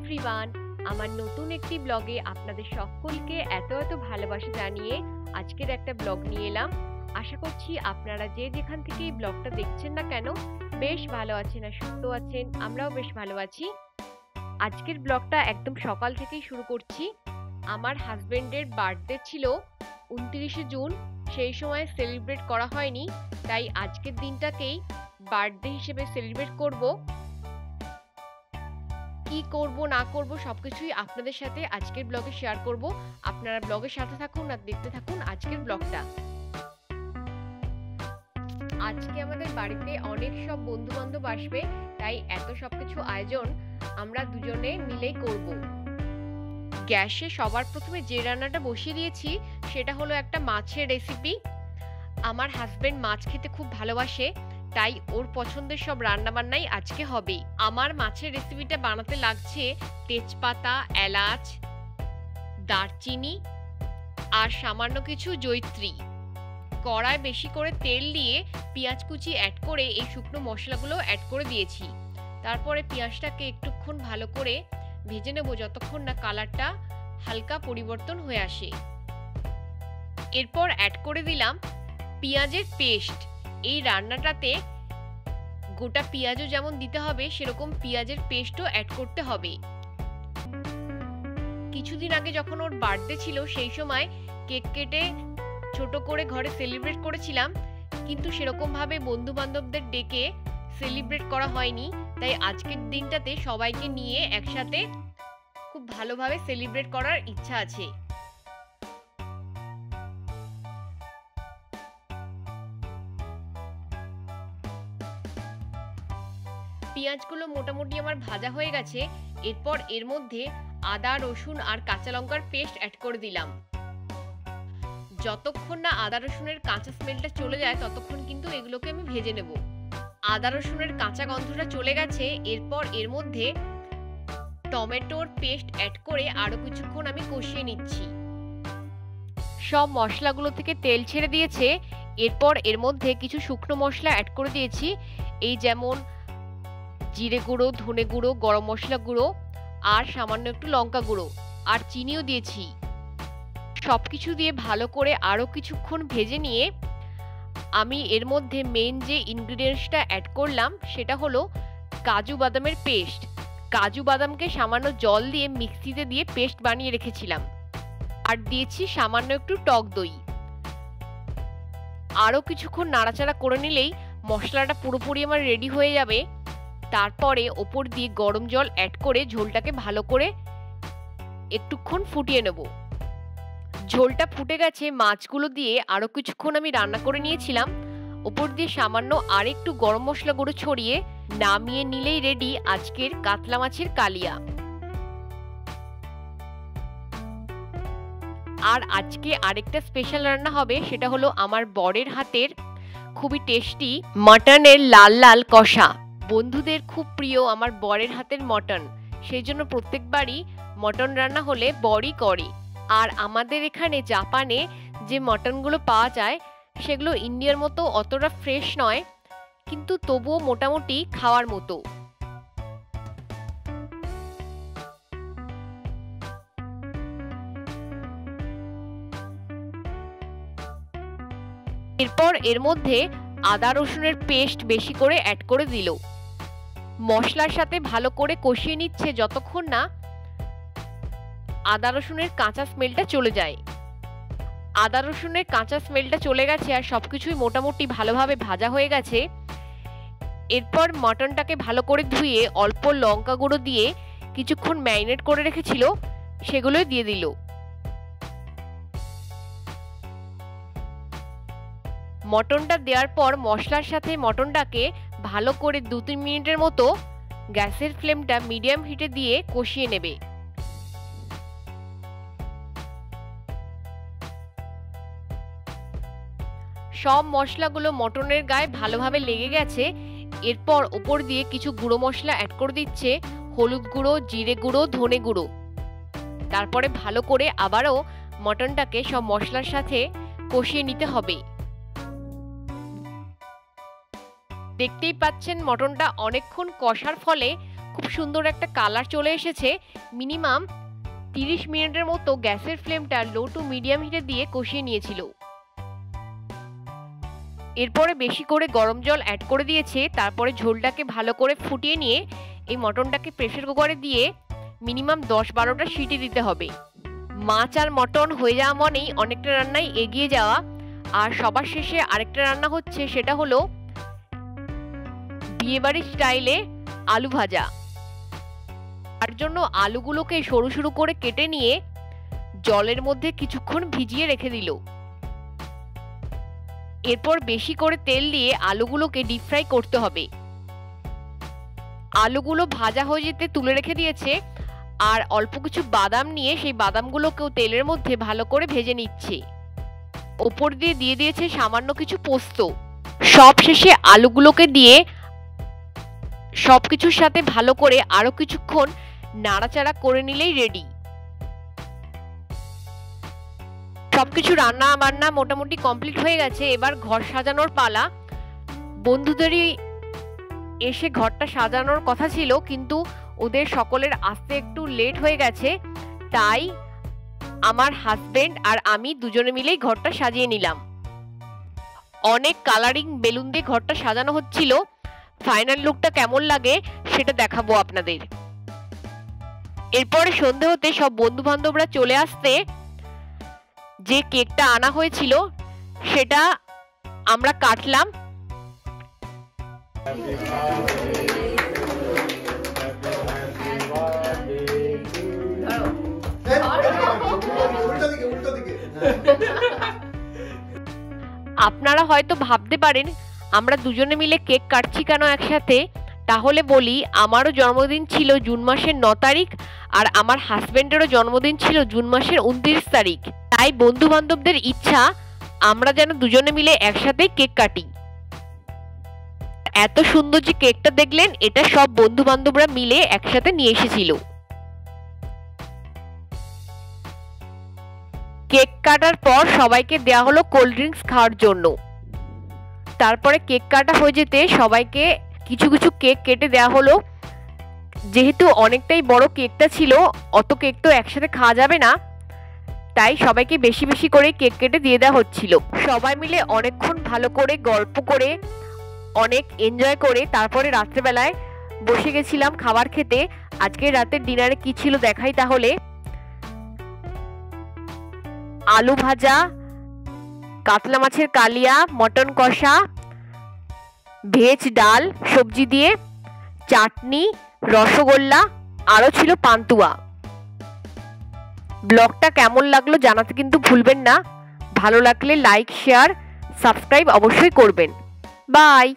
Everyone, আমার নতুন একটি ব্লগে আপনাদের সকলকে এত ভালোবাসা জানিয়ে আজকের একটা ব্লগ নিয়ে এলাম। আশা করছি আপনারা যে যেখান থেকে এই ব্লগটা দেখছেন না কেন বেশ ভালো আছেন আর সুস্থ আছেন। আমরাও বেশ ভালো আছি। আজকের ব্লগটা একদম সকাল থেকেই শুরু করছি। আমার হাজবেন্ডের বার্থডে ছিল 29শে জুন, সেই সময় সেলিব্রেট করা হয়নি, তাই আজকের দিনটাকেই বার্থডে হিসেবে সেলিব্রেট করব। কি করব না করব সবকিছুই আপনাদের সাথে আজকের ব্লগে শেয়ার করব। আপনারা ব্লগের সাথে থাকুন আর দেখতে থাকুন আজকের ব্লগটা। আজকে আমাদের বাড়িতে অনেক সব বন্ধু বান্ধব আসবে, তাই এত সবকিছু আয়োজন আমরা দুজনে মিলেই করব। গ্যাসে সবার প্রথমে যে রান্নাটা বসিয়ে দিয়েছি সেটা হলো একটা মাছের রেসিপি। আমার হাজবেন্ড মাছ খেতে খুব ভালোবাসে, তাই ওর পছন্দের সব রান্নাবান্নাই আজকে হবে। আমার মাছের রেসিপিটা বানাতে লাগছে তেজপাতা, এলাচ, দারচিনি আর সামান্য কিছু জয়িত্রী। কড়ায় বেশি করে তেল দিয়ে পেঁয়াজ কুচি অ্যাড করে এই শুকনো মশলাগুলো অ্যাড করে দিয়েছি। তারপরে পেঁয়াজটাকে একটুক্ষণ ভালো করে ভেজে নেব যতক্ষণ না কালারটা হালকা পরিবর্তন হয়ে আসে। এরপর অ্যাড করে দিলাম পেঁয়াজের পেস্ট। এই রান্নাটাতে গোটা পেঁয়াজও যেমন দিতে হবে সেরকম পেঁয়াজের পেস্টও অ্যাড করতে হবে। কিছুদিন আগে যখন ওর বার্থডে ছিল সেই সময় কেক কেটে ছোট করে ঘরে সেলিব্রেট করেছিলাম, কিন্তু সেরকম ভাবে বন্ধু বান্ধবদের ডেকে সেলিব্রেট করা হয়নি, তাই আজকের দিনটাতে সবাইকে নিয়ে একসাথে খুব ভালোভাবে সেলিব্রেট করার ইচ্ছা আছে। পেঁয়াজগুলো মোটামুটি আমার ভাজা হয়ে গেছে। এরপর এর মধ্যে আদা, রসুন আর কাঁচা লঙ্কার পেস্ট অ্যাড করে দিলাম। যতক্ষণ না আদা রসুনের কাঁচা স্মেলটা চলে যায় ততক্ষণ কিন্তু এগুলোকে আমি ভেজে নেব। আদা রসুনের কাঁচা গন্ধটা চলে গেছে। এরপর এর মধ্যে টমেটোর পেস্ট অ্যাড করে আরো কিছুক্ষণ আমি কষিয়ে নিচ্ছি। সব মশলাগুলো থেকে তেল ছেড়ে দিয়েছে। এরপর এর মধ্যে কিছু শুকনো মশলা অ্যাড করে দিয়েছি, এই যেমন জিরে গুঁড়ো, ধনে গুঁড়ো, গরম মশলা গুঁড়ো আর সামান্য একটু লঙ্কা গুঁড়ো আর চিনিও দিয়েছি। সবকিছু দিয়ে ভালো করে আরো কিছুক্ষণ ভেজে নিয়ে আমি এর মধ্যে মেইন যে ইনগ্রিডিয়েন্টসটা অ্যাড করলাম সেটা হলো কাজু বাদামের পেস্ট। কাজু বাদামকে সামান্য জল দিয়ে মিক্সিতে দিয়ে পেস্ট বানিয়ে রেখেছিলাম, আর দিয়েছি সামান্য একটু টক দই। আরো কিছুক্ষণ নাড়াচাড়া করে নিলেই মশলাটা পুরোপুরি আমার রেডি হয়ে যাবে। তারপরে ওপর দিয়ে গরম জল অ্যাড করে ঝোলটাকে ভালো করে একটুক্ষণ ফুটিয়ে নেব। ঝোলটা ফুটে গেছে, মাছগুলো দিয়ে আরো কিছুক্ষণ আমি রান্না করে নিয়েছিলাম। ওপর দিয়ে সামান্য আর একটু গরম মশলা গুঁড়ো ছড়িয়ে নামিয়ে নিলেই রেডি আজকের কাতলা মাছের কালিয়া। আর আজকে আরেকটা স্পেশাল রান্না হবে, সেটা হলো আমার বরের হাতের খুবই টেস্টি মাটনের লাল লাল কষা। বন্ধুদের খুব প্রিয় আমার বরের হাতের মটন, সেই জন্য প্রত্যেকবারই মটন রান্না হলে বরই করে। আর আমাদের এখানে জাপানে যে মটনগুলো পাওয়া যায় সেগুলো ইন্ডিয়ার মতো অতটা ফ্রেশ নয়, কিন্তু তবুও মোটামুটি খাওয়ার মতো। এরপর এর মধ্যে আদা রসুনের পেস্ট বেশি করে অ্যাড করে দিল। মশলার সাথে ভালো করে কষিয়ে নিচ্ছে যতক্ষণ না আদা রসুনের কাঁচা স্মেলটা চলে যায়। আদা রসুনের কাঁচা স্মেলটা চলে গেছে আর সবকিছুই মোটামুটি ভালোভাবে ভাজা হয়ে গেছে। এরপর মটনটাকে ভালো করে ধুয়ে অল্প লঙ্কা গুঁড়ো দিয়ে কিছুক্ষণ ম্যারিনেট করে রেখেছিল সেগুলোই দিয়ে দিল। মটনটা দেওয়ার পর মশলার সাথে মটনটাকে ভালো করে 2-3 মিনিটের মতো গ্যাসের ফ্লেমটা মিডিয়াম হিটে দিয়ে কষিয়ে নেবে। সব মশলাগুলো মটনের গায়ে ভালোভাবে লেগে গেছে। এরপর ওপর দিয়ে কিছু গুঁড়ো মশলা অ্যাড করে দিচ্ছে, হলুদ গুঁড়ো, জিরে গুঁড়ো, ধনে গুঁড়ো। তারপরে ভালো করে আবারও মটনটাকে সব মশলার সাথে কষিয়ে নিতে হবে। দেখতেই পাচ্ছেন মটনটা অনেকক্ষণ কষার ফলে খুব সুন্দর একটা কালার চলে এসেছে। মিনিমাম 30 মিনিটের মতো গ্যাসের ফ্লেমটা লো টু মিডিয়াম হিটে দিয়ে কষিয়ে নিয়েছিল। এরপরে বেশি করে গরম জল অ্যাড করে দিয়েছে। তারপরে ঝোলটাকে ভালো করে ফুটিয়ে নিয়ে এই মটনটাকে প্রেসার কুকারে দিয়ে মিনিমাম 10-12টা সিটি দিতে হবে। মাছ আর মটন হয়ে যাওয়া মানেই অনেকটা রান্নাই এগিয়ে যাওয়া। আর সবার শেষে আরেকটা রান্না হচ্ছে, সেটা হলো বিয়েবাড়ির স্টাইলে আলু ভাজা। তার জন্য আলুগুলোকে সরু সরু করে কেটে নিয়ে জলের মধ্যে কিছুক্ষণ ভিজিয়ে রেখে দিল। এরপর বেশি করে তেল দিয়ে আলুগুলোকে ডিপ ফ্রাই করতে হবে। আলুগুলো ভাজা হয়ে যেতে তুলে রেখে দিয়েছে। আর অল্প কিছু বাদাম নিয়ে সেই বাদামগুলোকেও তেলের মধ্যে ভালো করে ভেজে নিচ্ছে। ওপর দিয়ে দিয়ে দিয়েছে সামান্য কিছু পোস্ত। সব শেষে আলুগুলোকে দিয়ে সবকিছুর সাথে ভালো করে আরো কিছুক্ষণ নাড়াচাড়া করে নিলেই রেডি। সবকিছু রান্না বান্না মোটামুটি কমপ্লিট হয়ে গেছে। এবার ঘর সাজানোর পালা। বন্ধুদেরই এসে ঘরটা সাজানোর কথা ছিল, কিন্তু ওদের সকলের আসতে একটু লেট হয়ে গেছে। তাই আমার হাজবেন্ড আর আমি দুজনে মিলেই ঘরটা সাজিয়ে নিলাম। অনেক কালারিং বেলুন দিয়ে ঘরটা সাজানো হচ্ছিল। ফাইনাল লুকটা কেমন লাগে সেটা দেখাবো আপনাদের। এরপরে সন্ধে হতে সব বন্ধু বান্ধবরা চলে আসতে যে কেকটা আনা হয়েছিল সেটা আমরা কাটলাম। আপনারা হয়তো ভাবতে পারেন আমরা দুজনে মিলে কেক কাটছি কেন একসাথে। তাহলে বলি, আমারও জন্মদিন ছিল জুন মাসের 9 তারিখ আর আমার হাজবেন্ডেরও জন্মদিন ছিল জুন মাসের 29 তারিখ। তাই বন্ধু বান্ধবদের ইচ্ছা আমরা যেন দুজনে মিলে একসাথে কেক কাটি। এত সুন্দর যে কেকটা দেখলেন, এটা সব বন্ধু বান্ধবরা মিলে একসাথে নিয়ে এসেছিল। কেক কাটার পর সবাইকে দেয়া হলো কোল্ড ড্রিঙ্কস খাওয়ার জন্য। তারপরে কেক কাটা হয়ে যেতে সবাইকে কিছু কিছু কেক কেটে দেওয়া হলো। যেহেতু অনেকটাই বড় কেকটা ছিল, অত কেক তো একসাথে খাওয়া যাবে না, তাই সবাইকে বেশি বেশি করে কেক কেটে দিয়ে দেওয়া হচ্ছিল। সবাই মিলে অনেকক্ষণ ভালো করে গল্প করে অনেক এনজয় করে তারপরে রাত্রেবেলায় বসে গেছিলাম খাবার খেতে। আজকে রাতের ডিনারে কি ছিল দেখাই তাহলে। আলু ভাজা, কাতলা মাছের কালিয়া, মটন কষা, ভেজ ডাল সবজি দিয়ে, চাটনি, রসগোল্লা, আরো ছিল পান্তুয়া। ব্লগটা কেমন লাগলো জানাতে কিন্তু ভুলবেন না। ভালো লাগলে লাইক, শেয়ার, সাবস্ক্রাইব অবশ্যই করবেন। বাই।